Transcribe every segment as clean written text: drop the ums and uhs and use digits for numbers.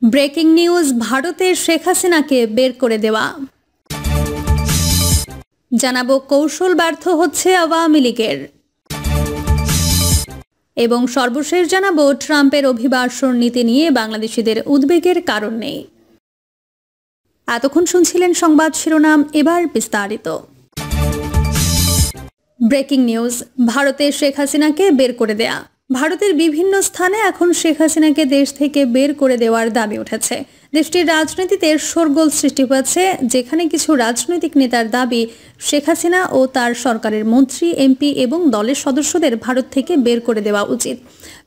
Breaking news, ভারতের শেখ হাসিনাকে বের করে দেওয়া। জানাবো কৌশল ব্যর্থ হচ্ছে আওয়ামী লীগের। এবং সর্বশেষ জানাবো ট্রাম্পের অভিবাসন নীতি নিয়ে বাংলাদেশিদের উদ্বেগের কারণ নেই। এতক্ষণ শুনছিলেন সংবাদ শিরোনাম, এবার বিস্তারিত। ব্রেকিং নিউজ, ভারতের শেখ হাসিনাকে বের করে দেয়া। ভারতের বিভিন্ন স্থানে এখন শেখ হাসিনাকে দেশ থেকে বের করে দেওয়ার দাবি উঠেছে। দেশটির রাজনীতিতে শোরগোল সৃষ্টি হয়েছে, যেখানে কিছু রাজনৈতিক নেতার দাবি শেখ হাসিনা ও তার সরকারের মন্ত্রী, এমপি এবং দলের সদস্যদের ভারত থেকে বের করে দেওয়া উচিত।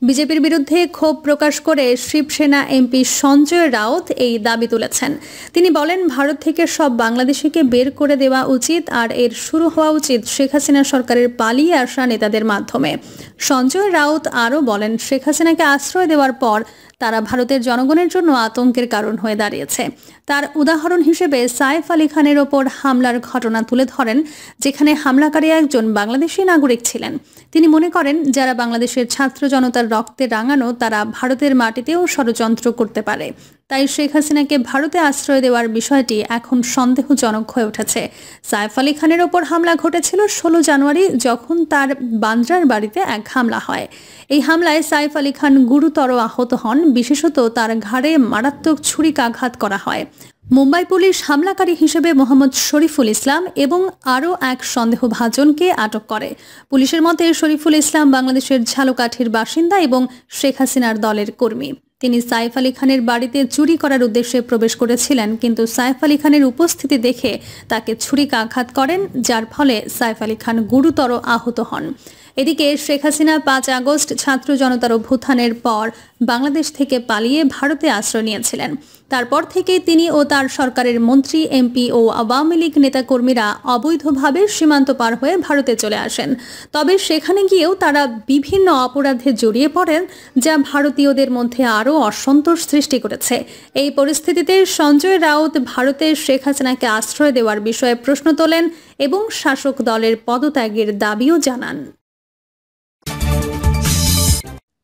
বিজেপির বিরুদ্ধে ক্ষোভ প্রকাশ করে শিবসেনা এমপি সঞ্জয় রাউত এই দাবি তুলেছেন। তিনি বলেন, ভারত থেকে সব বাংলাদেশিকে বের করে দেওয়া উচিত, আর এর শুরু হওয়া উচিত শেখ হাসিনা সরকারের পালিয়ে আসা নেতাদের মাধ্যমে। সঞ্জয় রাউত আরও বলেন, শেখ হাসিনাকে আশ্রয় দেওয়ার পর তারা ভারতের জনগণের জন্য আতঙ্কের কারণ হয়ে দাঁড়িয়েছে। তার উদাহরণ হিসেবে সাইফ আলী খানের ওপর হামলার ঘটনা তুলে ধরেন, যেখানে হামলাকারী একজন বাংলাদেশি নাগরিক ছিলেন। তিনি মনে করেন, যারা বাংলাদেশের ছাত্র জনতার রক্তে রাঙানো, তারা ভারতের মাটিতেও ষড়যন্ত্র করতে পারে। তাই শেখ হাসিনাকে ভারতে আশ্রয় দেওয়ার বিষয়টি এখন সন্দেহজনক হয়ে উঠেছে। সাইফ আলী খানের ওপর হামলা ঘটেছিল 16 জানুয়ারি, যখন তার বান্দ্রার বাড়িতে এক হামলা হয়। এই হামলায় সাইফ আলী খান গুরুতর আহত হন, বিশেষত তার ঘাড়ে মারাত্মক ছুরিকাঘাত করা হয়। মুম্বাই পুলিশ হামলাকারী হিসেবে মোহাম্মদ শরীফুল ইসলাম এবং আরও এক সন্দেহভাজনকে আটক করে। পুলিশের মতে, শরীফুল ইসলাম বাংলাদেশের ঝালকাঠির বাসিন্দা এবং শেখ হাসিনার দলের কর্মী। তিনি সাইফ আলী খানের বাড়িতে চুরি করার উদ্দেশ্যে প্রবেশ করেছিলেন, কিন্তু সাইফ আলী খানের উপস্থিতি দেখে তাকে ছুরিকাঘাত করেন, যার ফলে সাইফ আলী খান গুরুতর আহত হন। এদিকে শেখ হাসিনা 5 আগস্ট ছাত্র জনতার অভ্যুত্থানের পর বাংলাদেশ থেকে পালিয়ে ভারতে আশ্রয় নিয়েছিলেন। তারপর থেকে তিনি ও তার সরকারের মন্ত্রী, এমপি ও আওয়ামী লীগ নেতাকর্মীরা অবৈধভাবে সীমান্ত পার হয়ে ভারতে চলে আসেন। তবে সেখানে গিয়েও তারা বিভিন্ন অপরাধে জড়িয়ে পড়েন, যা ভারতীয়দের মধ্যে আরও অসন্তোষ সৃষ্টি করেছে। এই পরিস্থিতিতে সঞ্জয় রাউত ভারতের শেখ হাসিনাকে আশ্রয় দেওয়ার বিষয়ে প্রশ্ন তোলেন এবং শাসক দলের পদত্যাগের দাবিও জানান।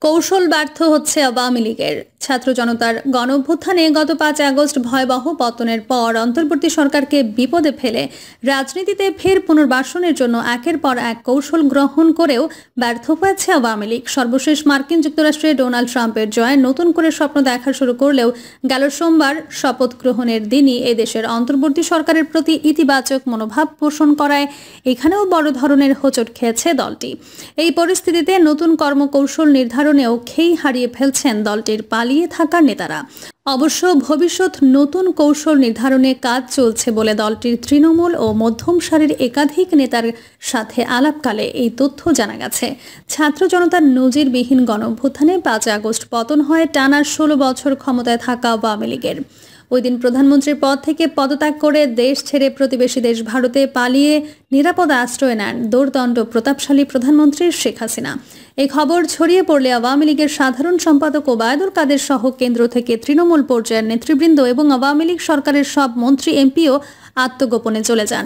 কৌশল ব্যর্থ হচ্ছে আওয়ামী লীগের। ছাত্র জনতার গণঅভ্যুত্থানে গত 5 আগস্ট ভয়াবহ পতনের পর অন্তর্বর্তী সরকারকে বিপদে ফেলে রাজনীতিতে ফের পুনর্বাসনের জন্য একের পর এক কৌশল গ্রহণ করেও ব্যর্থ হয়েছে আওয়ামী লীগ। সর্বশেষ মার্কিন যুক্তরাষ্ট্রে ডোনাল্ড ট্রাম্পের জয় নতুন করে স্বপ্ন দেখা শুরু করলেও গেল সোমবার শপথ গ্রহণের দিনই এদেশের অন্তর্বর্তী সরকারের প্রতি ইতিবাচক মনোভাব পোষণ করায় এখানেও বড় ধরনের হোঁচট খেয়েছে দলটি। এই পরিস্থিতিতে নতুন কর্মকৌশল নির্ধারণেও খেই হারিয়ে ফেলছেন দলটির পালিয়ে থাকা নেতারা। অবশ্য ভবিষ্যৎ নতুন কৌশল নির্ধারণে কাজ চলছে বলে দলটির তৃণমূল ও মধ্যম সারির একাধিক নেতার সাথে আলাপকালে এই তথ্য জানা গেছে। ছাত্র জনতার নজিরবিহীন গণঅভ্যুত্থানে 5 আগস্ট পতন হয় টানা 16 বছর ক্ষমতায় থাকা আওয়ামী লীগের। ওই দিন প্রধানমন্ত্রীর পদ থেকে পদত্যাগ করে দেশ ছেড়ে প্রতিবেশী দেশ ভারতে পালিয়ে নিরাপদ আশ্রয় নেন দোর্দণ্ড প্রতাপশালী প্রধানমন্ত্রী শেখ হাসিনা। এই খবর ছড়িয়ে পড়লে আওয়ামী লীগের সাধারণ সম্পাদক ওবায়দুল কাদের সহ কেন্দ্র থেকে তৃণমূল পর্যায়ের নেতৃবৃন্দ এবং আওয়ামী লীগ সরকারের সব মন্ত্রী, এমপিও আত্মগোপনে চলে যান।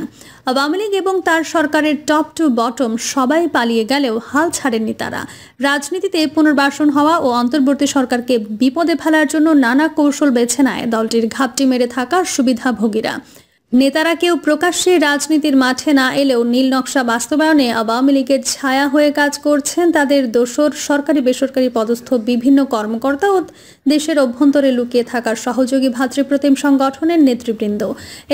আওয়ামী লীগ এবং তার সরকারের টপ টু বটম সবাই পালিয়ে গেলেও হাল ছাড়েননি তারা। রাজনীতিতে পুনর্বাসন হওয়া ও অন্তর্বর্তী সরকারকে বিপদে ফেলার জন্য নানা কৌশল বেছে নেয় দলটির ঘাপটি মেরে থাকা সুবিধাভোগীরা। নেতারা কেউ প্রকাশ্যে রাজনীতির মাঠে না এলেও নীল নকশা বাস্তবায়নে আওয়ামী লীগের ছায়া হয়ে কাজ করছেন তাদের দোসর সরকারি বেসরকারি পদস্থ বিভিন্ন কর্মকর্তা ও দেশের অভ্যন্তরে লুকিয়ে থাকা সহযোগী ভাতৃপ্রতিম সংগঠনের নেতৃবৃন্দ।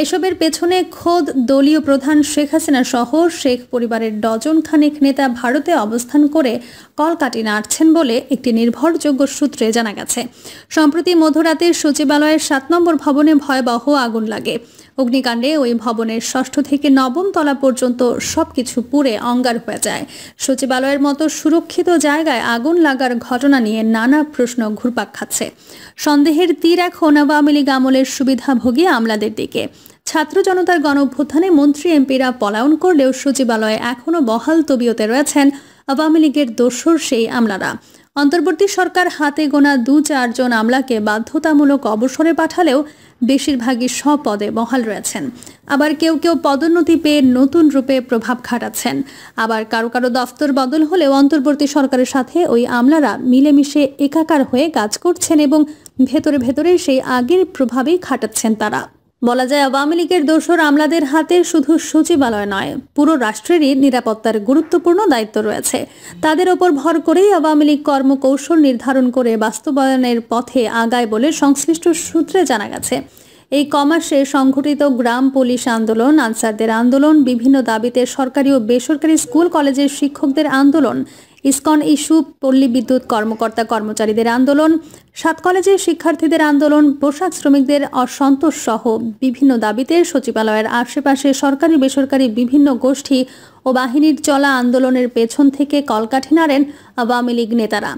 এসবের পেছনে খোদ দলীয় প্রধান শেখ হাসিনা সহ শেখ পরিবারের ডজন খানেক নেতা ভারতে অবস্থান করে কলকাঠি নাড়ছেন বলে একটি নির্ভরযোগ্য সূত্রে জানা গেছে। সম্প্রতি মধ্যরাতে সচিবালয়ের 7 নম্বর ভবনে ভয়াবহ আগুন লাগে। অগ্নিকাণ্ডে ওই ভবনের 6ষ্ঠ থেকে 9ম তলা পর্যন্ত সবকিছু পুড়ে অঙ্গার হয়ে যায়। সচিবালয়ের মতো সুরক্ষিত জায়গায় আগুন লাগার ঘটনা নিয়ে নানা প্রশ্ন ঘুরপাক খাচ্ছে। সন্দেহের তীর এখন আওয়ামী লীগ আমলের সুবিধাভোগী আমলাদের দিকে। ছাত্র জনতার গণঅভ্যুত্থানে মন্ত্রী, এমপিরা পলায়ন করলেও সচিবালয়ে এখনও বহাল তবিয়তে রয়েছেন আওয়ামী লীগের দোসর সেই আমলারা। অন্তর্বর্তী সরকার হাতে গোনা 2-4 জন আমলাকে বাধ্যতামূলক অবসরে পাঠালেও বেশিরভাগই পদে বহাল রয়েছেন। আবার কেউ কেউ পদোন্নতি পেয়ে নতুন রূপে প্রভাব খাটাচ্ছেন। আবার কারো কারো দফতর বদল হলেও অন্তর্বর্তী সরকারের সাথে ওই আমলারা মিলেমিশে একাকার হয়ে কাজ করছেন এবং ভেতরে ভেতরে সেই আগের প্রভাবেই খাটাচ্ছেন তারা। বলা যায় আওয়ামী লীগের দোসর আমলাদের হাতে শুধু সচিবালয় নয়, পুরো রাষ্ট্রেরই নিরাপত্তার গুরুত্বপূর্ণ দায়িত্ব রয়েছে। তাদের ওপর ভর করেই আওয়ামী লীগ কর্মকৌশল নির্ধারণ করে বাস্তবায়নের পথে আগায় বলে সংশ্লিষ্ট সূত্রে জানা গেছে। এই কমাসে সংঘটিত গ্রাম পুলিশ আন্দোলন, আনসারদের আন্দোলন, বিভিন্ন দাবিতে সরকারি ও বেসরকারি স্কুল কলেজের শিক্ষকদের আন্দোলন, ইসকন ইস্যু, পল্লী বিদ্যুৎ কর্মকর্তা কর্মচারীদের আন্দোলন, 7 কলেজের শিক্ষার্থীদের আন্দোলন, পোশাক শ্রমিকদের অসন্তোষ সহ বিভিন্ন দাবিতে সচিবালয়ের আশেপাশে সরকারি বেসরকারি বিভিন্ন গোষ্ঠী ও বাহিনীর চলা আন্দোলনের পেছন থেকে কলকাঠি নাড়েন আওয়ামী লীগ নেতারা।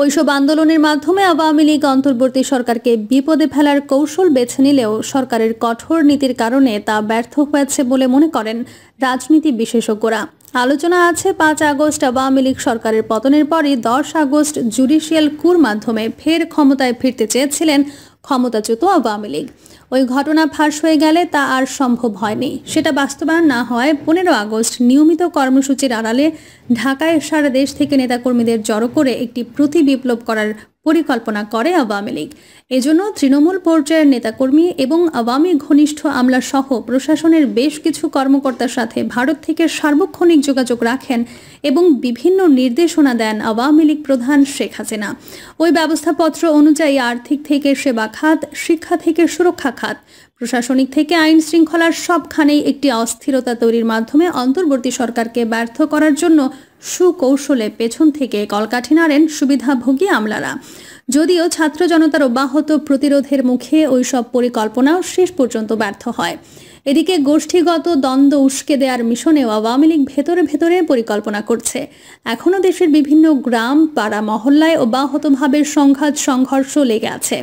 ওইসব আন্দোলনের মাধ্যমে আওয়ামী লীগ অন্তর্বর্তী সরকারকে বিপদে ফেলার কৌশল বেছে নিলেও সরকারের কঠোর নীতির কারণে তা ব্যর্থ হয়েছে বলে মনে করেন রাজনীতি বিশেষজ্ঞরা। আলোচনা আছে 5 আগস্ট আওয়ামী লীগ সরকারের পতনের পরই 10 আগস্ট জুডিশিয়াল কুর মাধ্যমে ফের ক্ষমতায় ফিরতে চেয়েছিলেন ক্ষমতাচ্যুত আওয়ামী লীগ। ওই ঘটনা ফাঁস হয়ে গেলে তা আর সম্ভব হয়নি। সেটা বাস্তবায়ন না হয় 15 আগস্ট নিয়মিত কর্মসূচির আড়ালে ঢাকায় সারা দেশ থেকে নেতাকর্মীদের জড়ো করে একটি প্রতি বিপ্লব করার পরিকল্পনা করে আওয়ামী লীগ। এজন্য তৃণমূল পর্যায়ের নেতাকর্মী এবং আওয়ামী ঘনিষ্ঠ আমলা সহ প্রশাসনের বেশ কিছু কর্মকর্তার সাথে ভারত থেকে সার্বক্ষণিক যোগাযোগ রাখেন এবং বিভিন্ন নির্দেশনা দেন আওয়ামী লীগ প্রধান শেখ হাসিনা। ওই ব্যবস্থাপত্র অনুযায়ী আর্থিক থেকে সেবা খাত, শিক্ষা থেকে সুরক্ষা খাত, প্রশাসনিক থেকে আইন শৃঙ্খলার সবখানেই একটি অস্থিরতা তৈরির মাধ্যমে অন্তর্বর্তী সরকারকে ব্যর্থ করার জন্য সুকৌশলে পেছন থেকে কলকাঠি নাড়েন সুবিধাভোগী আমলারা। যদিও ছাত্র জনতার অব্যাহত প্রতিরোধের মুখে ওইসব পরিকল্পনাও শেষ পর্যন্ত ব্যর্থ হয়। এদিকে গোষ্ঠীগত দ্বন্দ্ব উস্কে দেওয়ার মিশনেও আওয়ামী লীগ ভেতরে ভেতরে পরিকল্পনা করছে। এখনও দেশের বিভিন্ন গ্রাম, পাড়া, মহল্লায় অব্যাহতভাবে সংঘাত সংঘর্ষ লেগে আছে।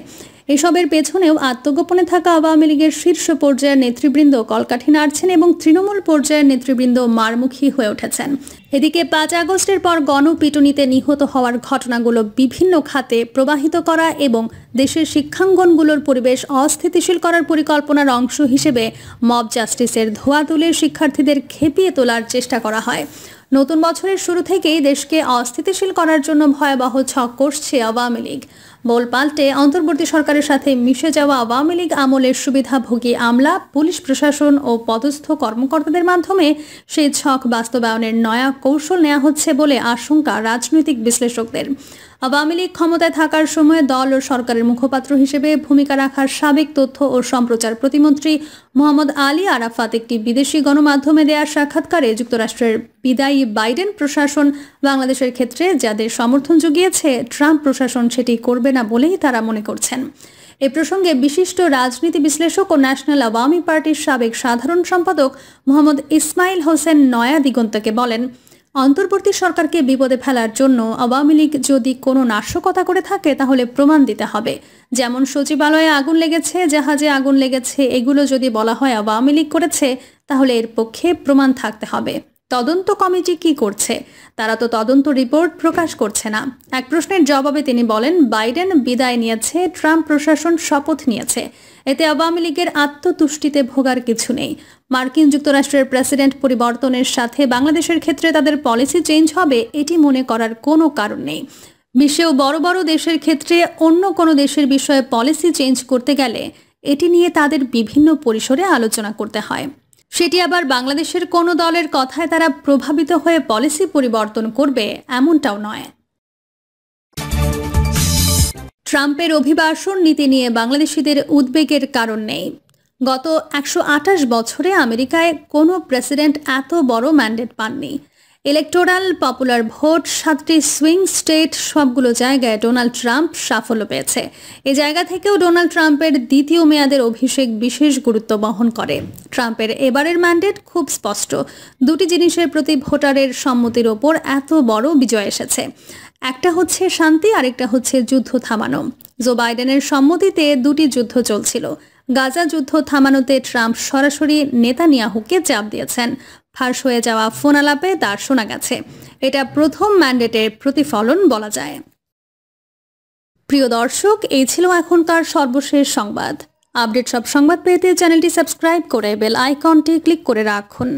এসবের পেছনেও আত্মগোপনে থাকা আওয়ামী লীগের শীর্ষ পর্যায়ের নেতৃবৃন্দ কলকাঠি নাড়ছেন এবং তৃণমূল পর্যায়ের নেতৃবৃন্দ মারমুখী হয়ে উঠেছেন। এদিকে 5 আগস্টের পর গণপিটুনিতে নিহত হওয়ার ঘটনাগুলো বিভিন্ন খাতে প্রবাহিত করা এবং দেশের শিক্ষাঙ্গনগুলোর পরিবেশ অস্থিতিশীল করার পরিকল্পনার অংশ হিসেবে মব জাস্টিসের ধোঁয়া তুলে শিক্ষার্থীদের খেপিয়ে তোলার চেষ্টা করা হয়। নতুন বছরের শুরু থেকেই দেশকে অস্থিতিশীল করার জন্য ভয়াবহ ছক কষছে আওয়ামী লীগ। বল পাল্টে অন্তর্বর্তী সরকারের সাথে মিশে যাওয়া আওয়ামী লীগ আমলের সুবিধাভোগী আমলা, পুলিশ প্রশাসন ও পদস্থ কর্মকর্তাদের মাধ্যমে সেই ছক বাস্তবায়নের নয়া কৌশল নেওয়া হচ্ছে বলে আশঙ্কা রাজনৈতিক বিশ্লেষকদের। আওয়ামী লীগ ক্ষমতায় থাকার সময় দল ও সরকারের মুখপাত্র হিসেবে ভূমিকা রাখার সাবেক তথ্য ও সম্প্রচার প্রতিমন্ত্রী মোহাম্মদ আলী আরাফাত একটি বিদেশি গণমাধ্যমে দেওয়া সাক্ষাৎকারে যুক্তরাষ্ট্রের বিদায়ী বাইডেন প্রশাসন বাংলাদেশের ক্ষেত্রে যাদের সমর্থন জুগিয়েছে, ট্রাম্প প্রশাসন সেটি করবে না বলেই তারা মনে করছেন। এ প্রসঙ্গে বিশিষ্ট রাজনীতি বিশ্লেষক ও ন্যাশনাল আওয়ামী পার্টির সাবেক সাধারণ সম্পাদক মোহাম্মদ ইসমাইল হোসেন নয়া দিগন্তকে বলেন, অন্তর্বর্তী সরকারকে বিপদে ফেলার জন্য আওয়ামী লীগ যদি কোনো নাশকতা করে থাকে তাহলে প্রমাণ দিতে হবে। যেমন সচিবালয়ে আগুন লেগেছে, জাহাজে আগুন লেগেছে, এগুলো যদি বলা হয় আওয়ামী লীগ করেছে তাহলে এর পক্ষে প্রমাণ থাকতে হবে। তদন্ত কমিটি কি করছে? তারা তো তদন্ত রিপোর্ট প্রকাশ করছে না। এক প্রশ্নের জবাবে তিনি বলেন, বাইডেন বিদায় নিয়েছে, ট্রাম্প প্রশাসন শপথ নিয়েছে, এতে আওয়ামী লীগের আত্মতুষ্টিতে ভোগার কিছু নেই। মার্কিন যুক্তরাষ্ট্রের প্রেসিডেন্ট পরিবর্তনের সাথে বাংলাদেশের ক্ষেত্রে তাদের পলিসি চেঞ্জ হবে এটি মনে করার কোনো কারণ নেই। বিশ্বেও বড় বড় দেশের ক্ষেত্রে অন্য কোনো দেশের বিষয়ে পলিসি চেঞ্জ করতে গেলে এটি নিয়ে তাদের বিভিন্ন পরিসরে আলোচনা করতে হয়। সেটি আবার বাংলাদেশের কোনো দলের কথায় তারা প্রভাবিত হয়ে পলিসি পরিবর্তন করবে এমনটাও নয়। ট্রাম্পের অভিবাসন নীতি নিয়ে বাংলাদেশিদের উদ্বেগের কারণ নেই। গত 128 বছরে আমেরিকায় কোনো প্রেসিডেন্ট এত বড় ম্যান্ডেট পাননি। ইলেকটোরাল, পপুলার ভোট, 7টি সুইং স্টেট, সবগুলো জায়গায় ডোনাল্ড ট্রাম্প সাফল্য পেয়েছে। এই জায়গা থেকেও ডোনাল্ড ট্রাম্পের দ্বিতীয় মেয়াদের অভিষেক বিশেষ গুরুত্ব বহন করে। ট্রাম্পের এবারের ম্যান্ডেট খুব স্পষ্ট। দুটি জিনিসের প্রতি ভোটারের সম্মতির ওপর এত বড় বিজয় এসেছে। একটা হচ্ছে শান্তি, আরেকটা হচ্ছে যুদ্ধ থামানো। জো বাইডেনের সম্মতিতে দুটি যুদ্ধ চলছিল। গাজা যুদ্ধ থামানোতে ট্রাম্প সরাসরি নেতানিয়াহুকে চাপ দিয়েছেন। ফাঁস হয়ে যাওয়া ফোন আলাপে তার শোনা গেছে। এটা প্রথম ম্যান্ডেটের প্রতিফলন বলা যায়। প্রিয় দর্শক, এই ছিল এখনকার সর্বশেষ সংবাদ। আপডেট সব সংবাদ পেতে চ্যানেলটি সাবস্ক্রাইব করে বেল আইকনটি ক্লিক করে রাখুন।